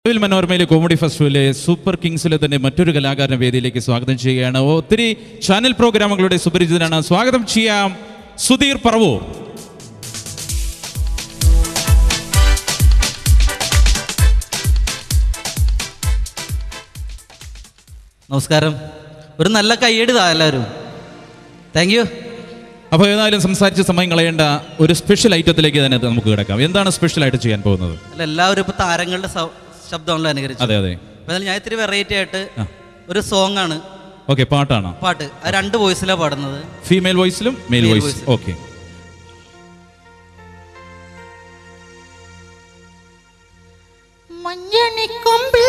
മനോരമയിലെ comedy ഫെസ്റ്റിവലിലെ super കിങ്സിലെ തന്നെ മറ്റൊരു കലാകാരനെ വേദിയിലേക്ക് സ്വാഗതം ചെയ്യുകയാണ്. ഒത്തിരി ചാനൽ പ്രോഗ്രാമുകളുടെ സുപരിചിതനാണ്. സ്വാഗതം ചെയ്യാം സുധീർ പറവൂർ. നമസ്കാരം. ഒരു നല്ല കയ്യടി എല്ലാവരും. Thank you. അപ്പോൾ ഏതായാലും സംസാരിച്ച സമയം കളയേണ്ട ഒരു സ്പെഷ്യൽ ഐറ്റത്തിലേക്ക് തന്നെ നമുക്ക് കിടക്കാം. എന്താണ് സ്പെഷ്യലായിട്ട് ചെയ്യാൻ പോകുന്നത്? അല്ല, എല്ലാവരും ഇപ്പോൾ താരങ്ങളുടെ ശബ്ദമാണല്ലോ അനുകരിച്ചത്. അതെ അതെ. അപ്പോൾ ഞാൻ ഇത്തിരി വെറൈറ്റി ആയിട്ട് ഒരു സോങ് ആണ്. ഓക്കെ, പാട്ടാണ്. പാട്ട് അത് രണ്ട് വോയിസിലാണ് പാടുന്നത്. ഫീമെയിൽ വോയിസിലും മെയിൽ വോയിസ്. ഓക്കെ. മഞ്ഞണിക്കൊമ്പിൽ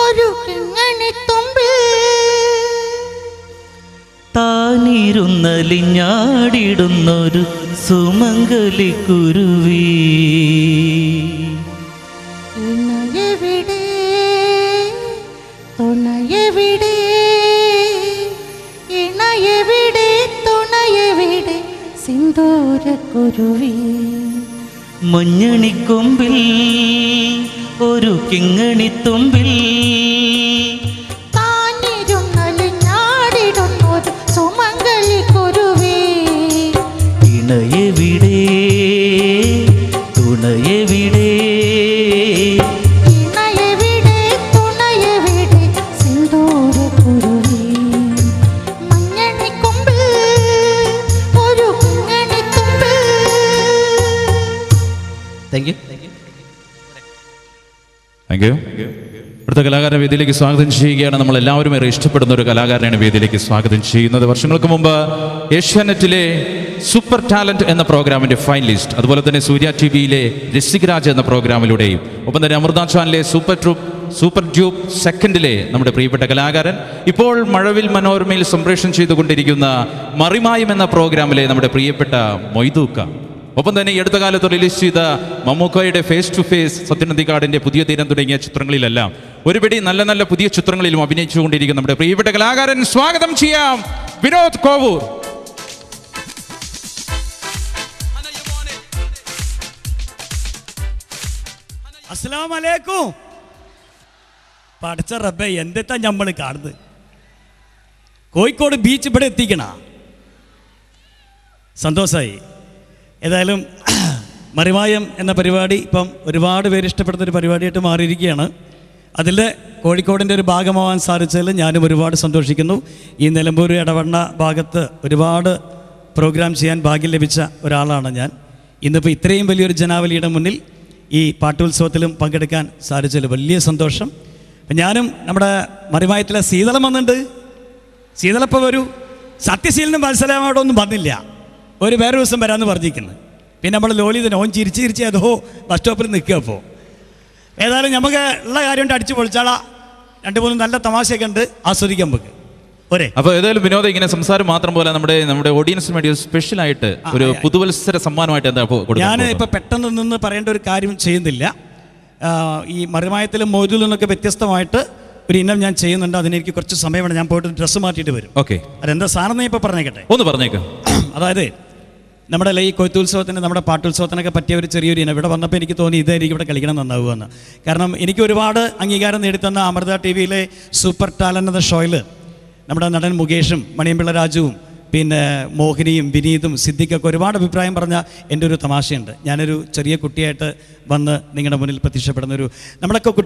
ഒരു കിങ്ങണിത്തുമ്പിൽ താനിരുന്നലിഞ്ഞാടിടുന്നൊരു സുമംഗലി കുരുവി. ഇണയെവിടെ തുണയെവിടെ ഇണയെവിടെ തുണയെവിടെ സിന്ദൂരക്കുരുവി. മഞ്ഞണിക്കൊമ്പിൽ ഒരു കിങ്ങണിത്തുമ്പിൽ താനിരുന്നലിഞ്ഞാടിടുന്നൊരു സുമംഗലി കുരുവി. ഇണയെവിടെ തുണയെവിടെ ഇണയെവിടെ തുണയെവിടെ സിന്ദൂരക്കുരുവി. മഞ്ഞണിക്കൊമ്പിൽ ഒരു കിങ്ങണിത്തുമ്പിൽ. Thank you. Thank you. അടുത്ത കലാകാരനെ വേദിയിലേക്ക് സ്വാഗതം ചെയ്യുകയാണ്. നമ്മൾ എല്ലാവരും ഏറെ ഇഷ്ടപ്പെടുന്ന ഒരു കലാകാരനാണ് വേദിയിലേക്ക് സ്വാഗതം ചെയ്യുന്നത്. വർഷങ്ങൾക്ക് മുമ്പ് ഏഷ്യാനെറ്റിലെ സൂപ്പർ ടാലന്റ് എന്ന പ്രോഗ്രാമിന്റെ ഫൈനലിസ്റ്റ്, അതുപോലെ തന്നെ സൂര്യ ടിവിയിലെ രസികരാജ് എന്ന പ്രോഗ്രാമിലൂടെയും, ഒപ്പം തന്നെ അമൃത ചാനലിലെ സൂപ്പർ ട്യൂബ് സെക്കൻഡിലെ നമ്മുടെ പ്രിയപ്പെട്ട കലാകാരൻ, ഇപ്പോൾ മഴവിൽ മനോരമയിൽ സംപ്രേഷണം ചെയ്തുകൊണ്ടിരിക്കുന്ന മറിമായം എന്ന പ്രോഗ്രാമിലെ നമ്മുടെ പ്രിയപ്പെട്ട മൊയ്തൂക്ക, ഒപ്പം തന്നെ ഈ അടുത്ത കാലത്ത് റിലീസ് ചെയ്ത മമ്മൂക്കയുടെ ഫേസ് ടു ഫേസ്, സത്യനന്ദിക്കാടിന്റെ പുതിയ തീരം തുടങ്ങിയ ചിത്രങ്ങളിലെല്ലാം ഒരുപിടി നല്ല നല്ല പുതിയ ചിത്രങ്ങളിലും അഭിനയിച്ചുകൊണ്ടിരിക്കുന്ന നമ്മുടെ പ്രിയപ്പെട്ട കലാകാരൻ. സ്വാഗതം ചെയ്യാം വിനോദ് കോവൂർ. അസ്സലാമലൈക്കും. പഠിച്ച റബ്ബേ, എന്തെത്താ നമ്മൾ കാണുന്നത്? കോഴിക്കോട് ബീച്ച് ഇവിടെ എത്തിക്കണ സന്തോഷമായി. ഏതായാലും മറിമായം എന്ന പരിപാടി ഇപ്പം ഒരുപാട് പേര് ഇഷ്ടപ്പെടുന്ന ഒരു പരിപാടിയായിട്ട് മാറിയിരിക്കുകയാണ്. അതിൽ കോഴിക്കോടിൻ്റെ ഒരു ഭാഗമാവാൻ സാധിച്ചതിൽ ഞാനും ഒരുപാട് സന്തോഷിക്കുന്നു. ഈ നിലമ്പൂർ ഇടവണ്ണ ഭാഗത്ത് ഒരുപാട് പ്രോഗ്രാം ചെയ്യാൻ ഭാഗ്യം ലഭിച്ച ഒരാളാണ് ഞാൻ. ഇന്നിപ്പോൾ ഇത്രയും വലിയൊരു ജനാവലിയുടെ മുന്നിൽ ഈ പാട്ടുത്സവത്തിലും പങ്കെടുക്കാൻ സാധിച്ചതിൽ വലിയ സന്തോഷം. അപ്പം ഞാനും നമ്മുടെ മറിമായത്തിലെ ശീതളം വന്നിട്ടുണ്ട്. ശീതളപ്പോൾ വരൂ. സത്യശീലനും മത്സരമായിട്ടൊന്നും ഒന്നും വന്നില്ല. ഒരു വേറെ ദിവസം വരാമെന്ന് പറഞ്ഞിരിക്കുന്നത്. പിന്നെ നമ്മൾ ലോലിതന് ഓൻ ചിരിച്ച് അതോ ബസ് സ്റ്റോപ്പിൽ നിൽക്കുക. അപ്പോൾ ഏതായാലും നമുക്ക് ഉള്ള കാര്യം കൊണ്ട് അടിച്ചു പൊളിച്ചാളാ. 2-3 നല്ല തമാശയൊക്കെ ഉണ്ട്, ആസ്വദിക്കാൻ നമുക്ക് ഒരേ. അപ്പോൾ ഏതായാലും വിനോദം ഇങ്ങനെ സംസാരം മാത്രം പോലെ നമ്മുടെ ഓഡിയൻസിന് വേണ്ടി സ്പെഷ്യൽ ആയിട്ട് ഒരു പുതുവത്സര സമ്മാനമായിട്ട് എന്താ കൊടുക്കുന്നത്? ഞാൻ ഇപ്പോൾ പെട്ടെന്ന് നിന്ന് പറയേണ്ട ഒരു കാര്യം ചെയ്യുന്നില്ല. ഈ മറിമായത്തിലും മൊയ്തിൽ നിന്നൊക്കെ വ്യത്യസ്തമായിട്ട് ഒരു ഇനം ഞാൻ ചെയ്യുന്നുണ്ട്. അതിനെനിക്ക് കുറച്ച് സമയം വേണം. ഞാൻ പോയിട്ട് ഡ്രസ്സ് മാറ്റിയിട്ട് വരും. ഓക്കെ, അതെന്താ സാധനം ഇപ്പോൾ പറഞ്ഞേക്കട്ടെ? ഒന്ന് പറഞ്ഞേക്കാം. അതായത് നമ്മുടെ ഈ കൊയ്ത്തുത്സവത്തിന്, നമ്മുടെ പാട്ടുത്സവത്തിനൊക്കെ പറ്റിയ ഒരു ചെറിയൊരു ഇനം ഇവിടെ വന്നപ്പോൾ എനിക്ക് തോന്നി ഇതായിരിക്കും ഇവിടെ കളിക്കണം നന്നാവുമെന്ന്. കാരണം എനിക്ക് ഒരുപാട് അംഗീകാരം നേടിത്തന്ന അമൃത ടി വിയിലെ സൂപ്പർ ടാലന്റ് എന്ന ഷോയിൽ നമ്മുടെ നടൻ മുകേഷും മണിയമ്പിള്ള രാജുവും പിന്നെ മോഹിനിയും വിനീതും സിദ്ദിഖൊക്കെ ഒരുപാട് അഭിപ്രായം പറഞ്ഞ എൻ്റെ ഒരു തമാശയുണ്ട്. ഞാനൊരു ചെറിയ കുട്ടിയായിട്ട് വന്ന് നിങ്ങളുടെ മുന്നിൽ പ്രത്യക്ഷപ്പെടുന്നൊരു നമ്മളൊക്കെ കുട്ടി